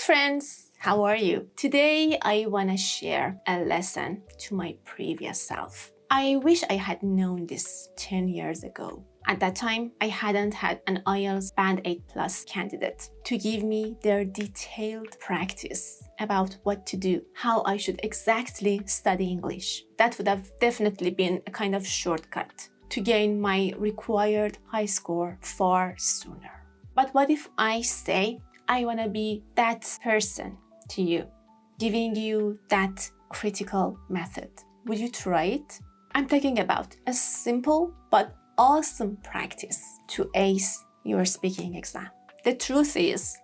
friends, how are you? Today I want to share a lesson to my previous self. I wish I had known this 10 years ago. At that time, I hadn't had an IELTS Band 8 Plus candidate to give me their detailed practice about what to do, how I should exactly study English. That would have definitely been a kind of shortcut to gain my required high score far sooner. But what if I say I want to be that person to you, giving you that critical method? Would you try it? I'm talking about a simple but awesome practice to ace your speaking exam. The truth is,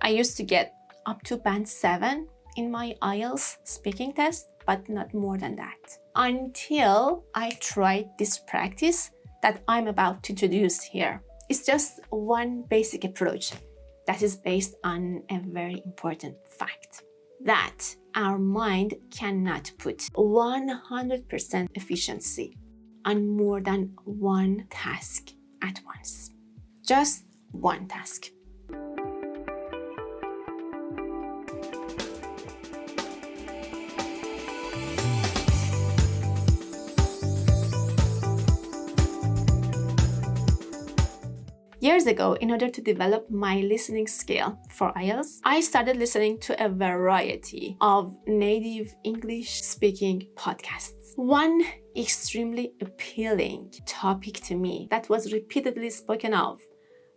I used to get up to Band 7 in my IELTS speaking test, but not more than that. Until I tried this practice that I'm about to introduce here. It's just one basic approach that is based on a very important fact. That our mind cannot put 100% efficiency on more than one task at once. Just one task. Years ago, in order to develop my listening skill for IELTS, I started listening to a variety of native English-speaking podcasts. One extremely appealing topic to me that was repeatedly spoken of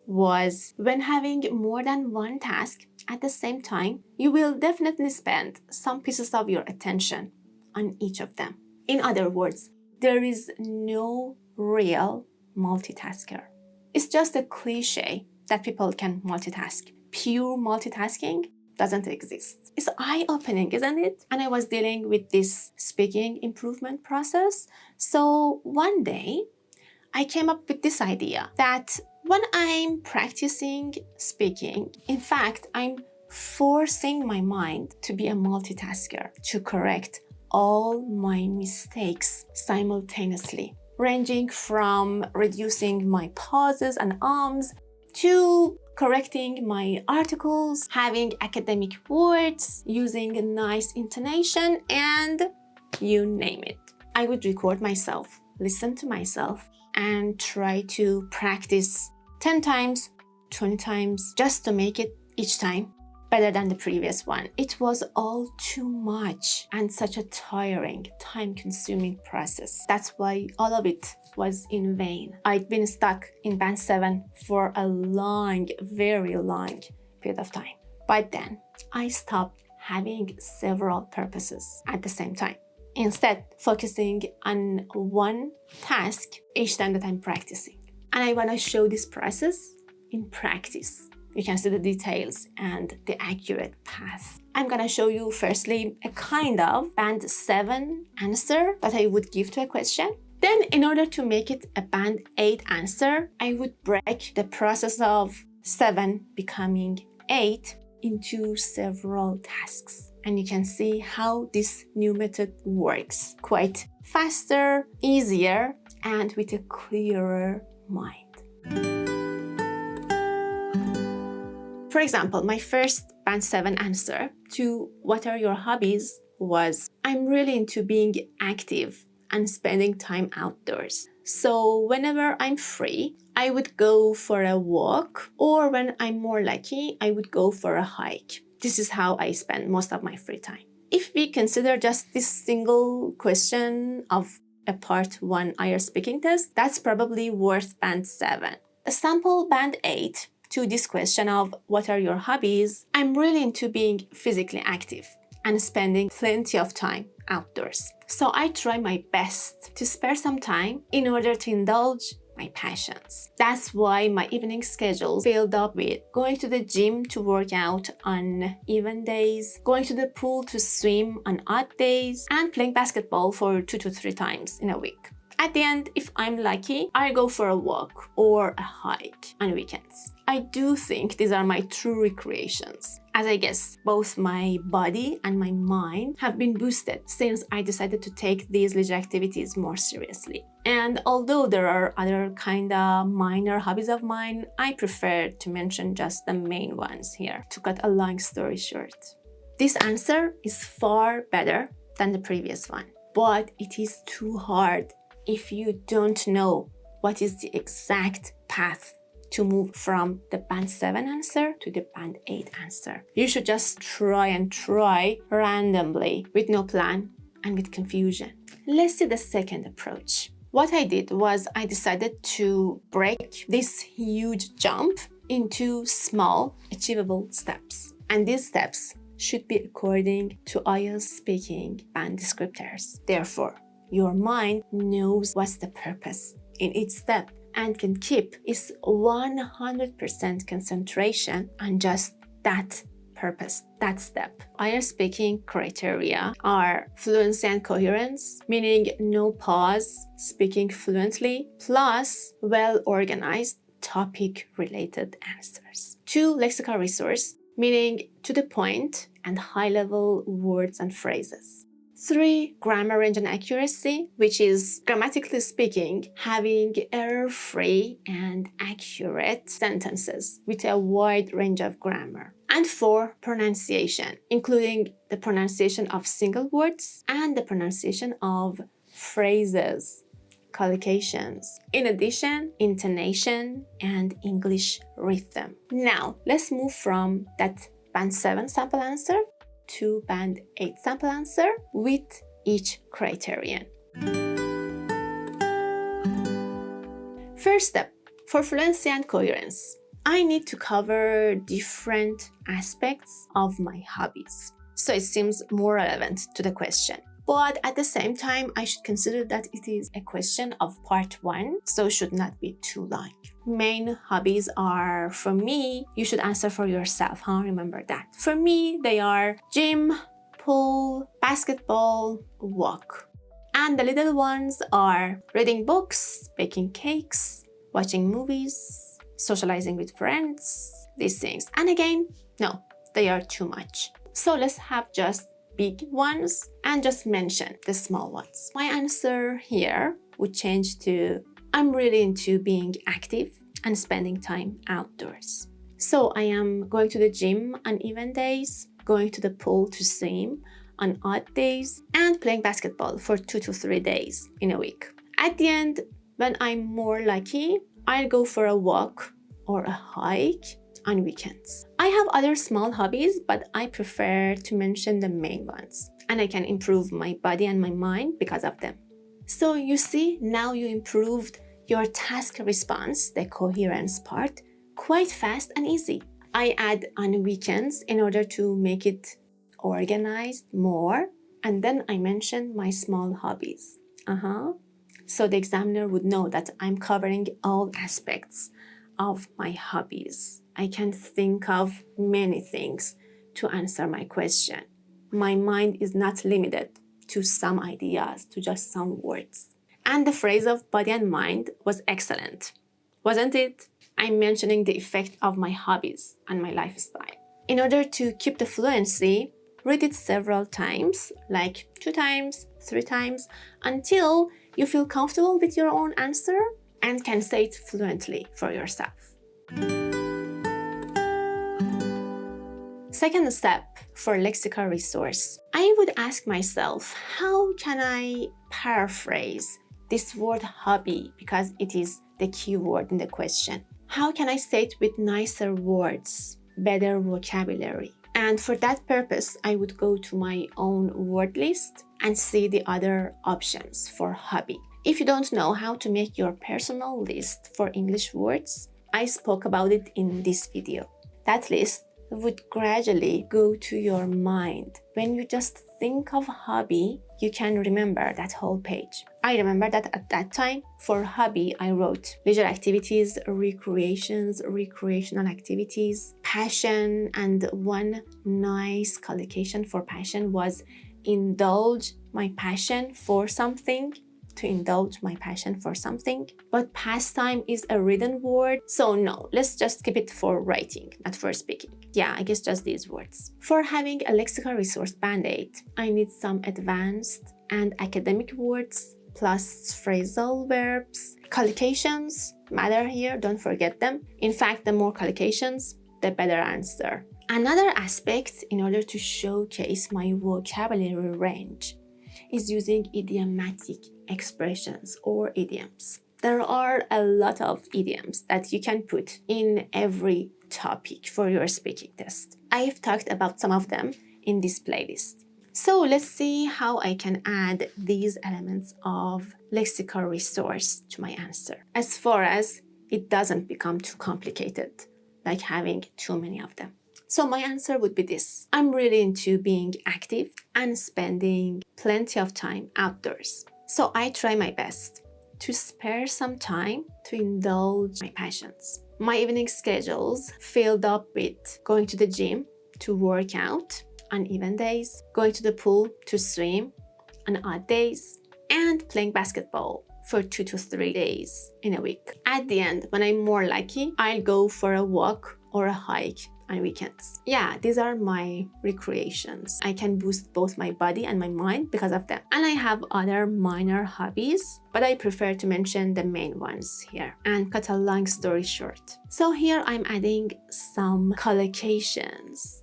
was when having more than one task at the same time, you will definitely spend some pieces of your attention on each of them. In other words, there is no real multitasker. It's just a cliche that people can multitask. Pure multitasking doesn't exist. It's eye-opening, isn't it? And I was dealing with this speaking improvement process. So one day, I came up with this idea that when I'm practicing speaking, in fact, I'm forcing my mind to be a multitasker, to correct all my mistakes simultaneously, ranging from reducing my pauses and ums to correcting my articles, having academic words, using a nice intonation, and you name it. I would record myself, listen to myself, and try to practice 10 times, 20 times, just to make it each time better than the previous one. It was all too much and such a tiring, time-consuming process. That's why all of it was in vain. I'd been stuck in Band 7 for a long, very long period of time. But then I stopped having several purposes at the same time, instead focusing on one task each time that I'm practicing. And I want to show this process in practice. You can see the details and the accurate path. I'm gonna show you firstly a kind of Band 7 answer that I would give to a question. Then in order to make it a Band 8 answer, I would break the process of 7 becoming 8 into several tasks. And you can see how this new method works. Quite faster, easier, and with a clearer mind. For example, my first Band 7 answer to what are your hobbies was, I'm really into being active and spending time outdoors. So whenever I'm free, I would go for a walk, or when I'm more lucky, I would go for a hike. This is how I spend most of my free time. If we consider just this single question of a Part 1 IELTS speaking test, that's probably worth Band 7. A sample Band 8 to this question of what are your hobbies, I'm really into being physically active and spending plenty of time outdoors. So I try my best to spare some time in order to indulge my passions. That's why my evening schedule filled up with going to the gym to work out on even days, going to the pool to swim on odd days, and playing basketball for 2 to 3 times in a week. At the end, if I'm lucky, I go for a walk or a hike on weekends. I do think these are my true recreations, as I guess both my body and my mind have been boosted since I decided to take these leisure activities more seriously. And although there are other kinda minor hobbies of mine, I prefer to mention just the main ones here to cut a long story short. This answer is far better than the previous one, but it is too hard if you don't know what is the exact path to move from the band 7 answer to the band 8 answer. You should just try randomly with no plan and with confusion. Let's see the second approach. What I did was I decided to break this huge jump into small, achievable steps. And these steps should be according to IELTS speaking band descriptors. Therefore, your mind knows what's the purpose in each step and can keep its 100% concentration on just that purpose, that step. IELTS speaking criteria are fluency and coherence, meaning no pause, speaking fluently, plus well-organized topic-related answers. 2, lexical resource, meaning to the point and high-level words and phrases. 3, grammar range and accuracy, which is grammatically speaking, having error-free and accurate sentences with a wide range of grammar. And 4, pronunciation, including the pronunciation of single words and the pronunciation of phrases, collocations. In addition, intonation and English rhythm. Now, let's move from that band 7 sample answer to band 8 sample answer with each criterion. First step, for fluency and coherence, I need to cover different aspects of my hobbies, so it seems more relevant to the question. But at the same time, I should consider that it is a question of part 1, so should not be too long. Main hobbies are, for me, you should answer for yourself, huh? Remember that. For me, they are gym, pool, basketball, walk. And the little ones are reading books, baking cakes, watching movies, socializing with friends, these things. And again, no, they are too much. So let's have just big ones and just mention the small ones. My answer here would change to I'm really into being active and spending time outdoors. So I am going to the gym on even days, going to the pool to swim on odd days, and playing basketball for 2 to 3 days in a week. At the end, when I'm more lucky, I'll go for a walk or a hike on weekends. I have other small hobbies, but I prefer to mention the main ones, and I can improve my body and my mind because of them. So you see, now you improved your task response, the coherence part, quite fast and easy. I add on weekends in order to make it organized more, and then I mention my small hobbies. So the examiner would know that I'm covering all aspects of my hobbies. I can think of many things to answer my question. My mind is not limited to some ideas, to just some words. And the phrase of body and mind was excellent, wasn't it? I'm mentioning the effect of my hobbies on my lifestyle. In order to keep the fluency, read it several times, like 2 times, 3 times, until you feel comfortable with your own answer and can say it fluently for yourself. Second step, for lexical resource. I would ask myself, how can I paraphrase this word hobby, because it is the key word in the question? How can I say it with nicer words, better vocabulary? And for that purpose, I would go to my own word list and see the other options for hobby. If you don't know how to make your personal list for English words, I spoke about it in this video. That list would gradually go to your mind. When you just think of hobby, you can remember that whole page. I remember that at that time, for hobby, I wrote leisure activities, recreational activities, passion, and one nice collocation for passion was indulge my passion for something. to indulge my passion for something. But pastime is a written word, so no, let's just keep it for writing, not for speaking. Yeah, I guess just these words. For having a lexical resource band-aid, I need some advanced and academic words, plus phrasal verbs. Collocations matter here, don't forget them. In fact, the more collocations, the better answer. Another aspect in order to showcase my vocabulary range is using idiomatic expressions or idioms. There are a lot of idioms that you can put in every topic for your speaking test. I've talked about some of them in this playlist. So let's see how I can add these elements of lexical resource to my answer, as far as it doesn't become too complicated, like having too many of them. So my answer would be this. I'm really into being active and spending plenty of time outdoors. So I try my best to spare some time to indulge my passions. My evening schedules filled up with going to the gym to work out on even days, going to the pool to swim on odd days, and playing basketball for 2 to 3 days in a week. At the end, when I'm more lucky, I'll go for a walk or a hike on weekends. Yeah, these are my recreations. I can boost both my body and my mind because of them. And I have other minor hobbies, but I prefer to mention the main ones here and cut a long story short. So here I'm adding some collocations.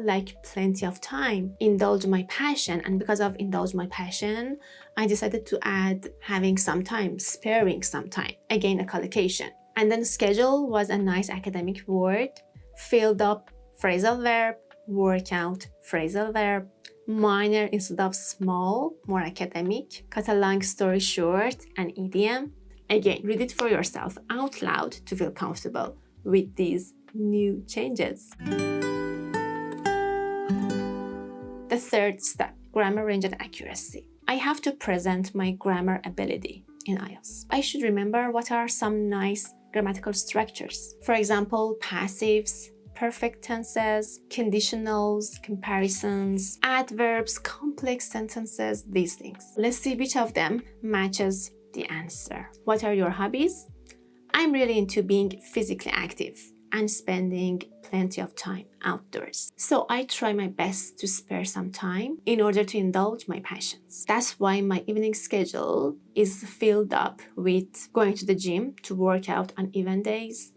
Like plenty of time, indulge my passion, and because of indulge my passion, I decided to add having some time, sparing some time. Again, a collocation. And then schedule was a nice academic word, filled up phrasal verb, workout phrasal verb, minor instead of small, more academic, cut a long story short, an idiom. Again, read it for yourself out loud to feel comfortable with these new changes. The third step, grammar range and accuracy. I have to present my grammar ability in IELTS. I should remember what are some nice grammatical structures. For example, passives, perfect tenses, conditionals, comparisons, adverbs, complex sentences, these things. Let's see which of them matches the answer. What are your hobbies? I'm really into being physically active and spending plenty of time outdoors. So I try my best to spare some time in order to indulge my passions. That's why my evening schedule is filled up with going to the gym to work out on even days,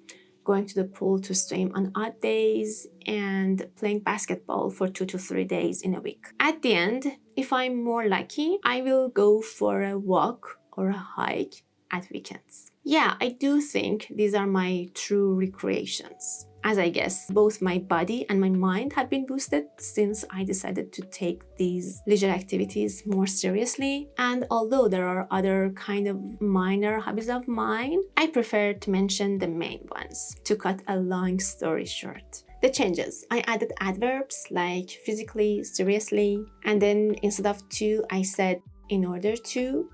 going to the pool to swim on odd days, and playing basketball for 2 to 3 days in a week. At the end, if I'm more lucky, I will go for a walk or a hike at weekends. Yeah, I do think these are my true recreations, as I guess both my body and my mind have been boosted since I decided to take these leisure activities more seriously. And although there are other kind of minor hobbies of mine, I prefer to mention the main ones to cut a long story short. The changes, I added adverbs like physically, seriously, and then instead of to, I said in order to.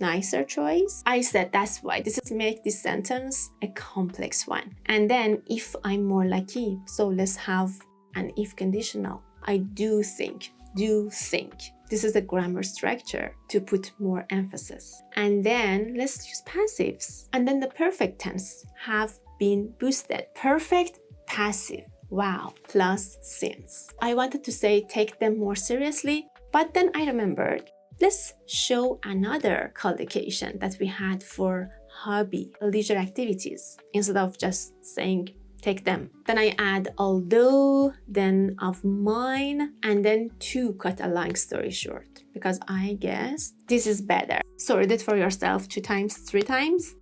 Nicer choice. I said that's why. This is make this sentence a complex one. And then if I'm more lucky, so let's have an if conditional. I do think. This is the grammar structure to put more emphasis. And then let's use passives. And then the perfect tense have been boosted. Perfect passive. Wow. Plus since. I wanted to say take them more seriously, but then I remembered let's show another collocation that we had for hobby, leisure activities, instead of just saying take them. Then I add although, then of mine, and then to cut a long story short, because I guess this is better. So read it for yourself 2 times, 3 times,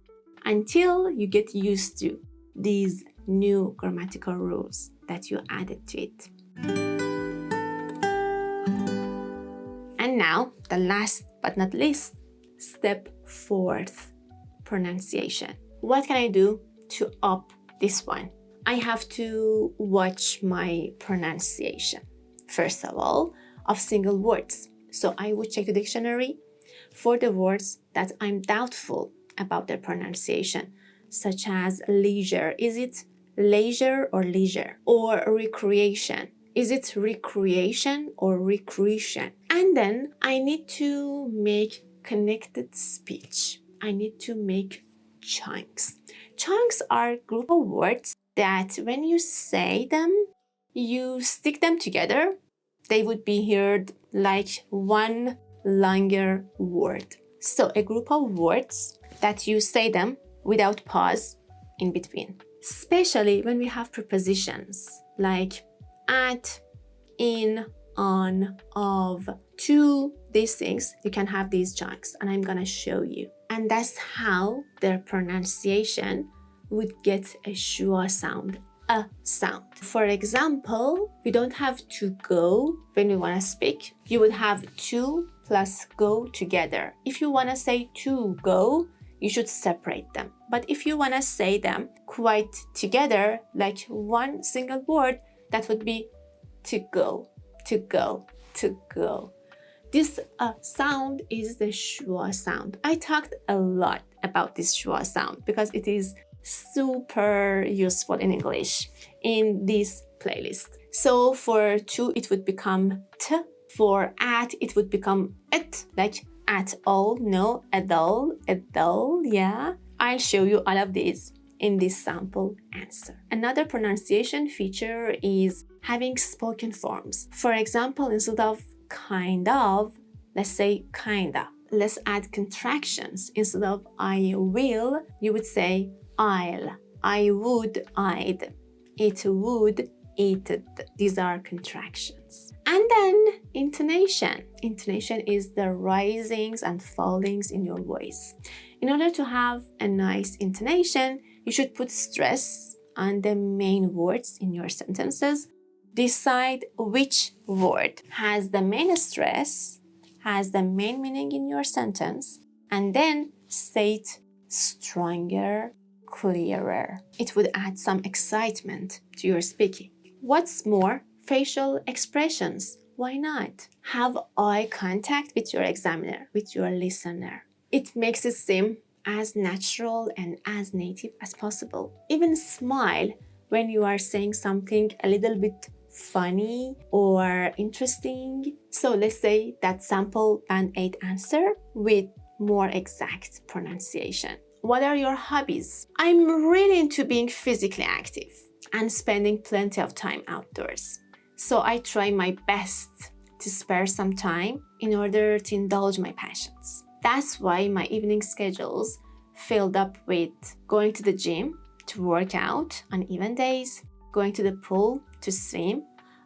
until you get used to these new grammatical rules that you added to it. And now, the last but not least, step 4th, pronunciation. What can I do to up this one? I have to watch my pronunciation. First of all, of single words. So I would check the dictionary for the words that I'm doubtful about their pronunciation, such as leisure. Is it leisure or leisure? Or recreation. Is it recreation or recreation? And then I need to make connected speech. I need to make chunks. Chunks are a group of words that when you say them, you stick them together. They would be heard like one longer word. So a group of words that you say them without pause in between. Especially when we have prepositions like at, in, on, of, to, these things, you can have these chunks, and I'm gonna show you. And that's how their pronunciation would get a schwa sound, a sound. For example, we don't have to go when we wanna speak. You would have to plus go together. If you wanna say to go, you should separate them. But if you wanna say them quite together, like one single word, that would be to go, to go, to go. This sound is the schwa sound. I talked a lot about this schwa sound because it is super useful in English in this playlist. So for to, it would become t. For at, it would become it, like at all, no, at all, yeah. I'll show you all of these in this sample answer. Another pronunciation feature is having spoken forms. For example, instead of kind of, let's say kinda. Let's add contractions. Instead of I will, you would say I'll. I would, I'd. It would, it'd. These are contractions. And then intonation. Intonation is the risings and fallings in your voice. In order to have a nice intonation, you should put stress on the main words in your sentences. Decide which word has the main stress, has the main meaning in your sentence, and then say it stronger, clearer. It would add some excitement to your speaking. What's more, facial expressions. Why not? Have eye contact with your examiner, with your listener. It makes it seem as natural and as native as possible. Even smile when you are saying something a little bit funny or interesting. So let's say that sample band 8 answer with more exact pronunciation. What are your hobbies? I'm really into being physically active and spending plenty of time outdoors. So I try my best to spare some time in order to indulge my passions. That's why my evening schedules filled up with going to the gym to work out on even days, going to the pool to swim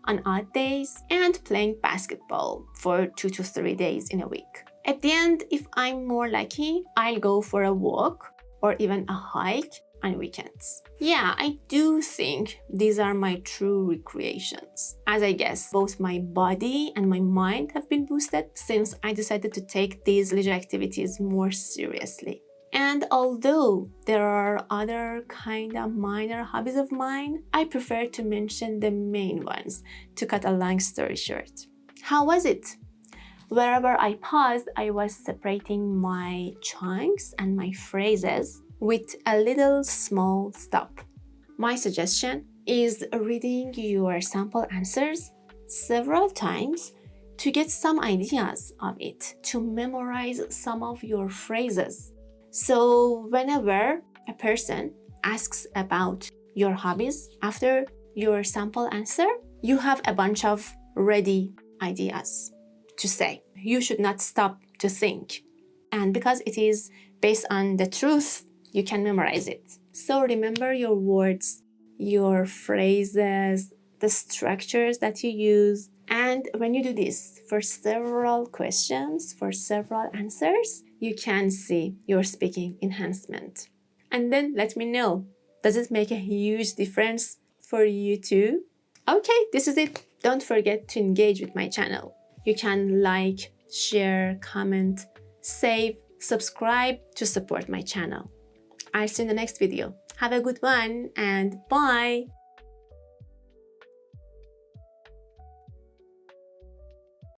on odd days, and playing basketball for 2 to 3 days in a week. At the end, if I'm more lucky, I'll go for a walk or even a hike on weekends. Yeah, I do think these are my true recreations, as I guess both my body and my mind have been boosted since I decided to take these leisure activities more seriously. And although there are other kind of minor hobbies of mine, I prefer to mention the main ones to cut a long story short. How was it? Wherever I paused, I was separating my chunks and my phrases with a little small stop. My suggestion is reading your sample answers several times to get some ideas of it, to memorize some of your phrases. So whenever a person asks about your hobbies after your sample answer, you have a bunch of ready ideas to say. You should not stop to think. And because it is based on the truth, you can memorize it. So remember your words, your phrases, the structures that you use. And when you do this for several questions, for several answers, you can see your speaking enhancement. And then let me know, does it make a huge difference for you too? Okay, this is it. Don't forget to engage with my channel. You can like, share, comment, save, subscribe to support my channel. I'll see you in the next video. Have a good one and bye!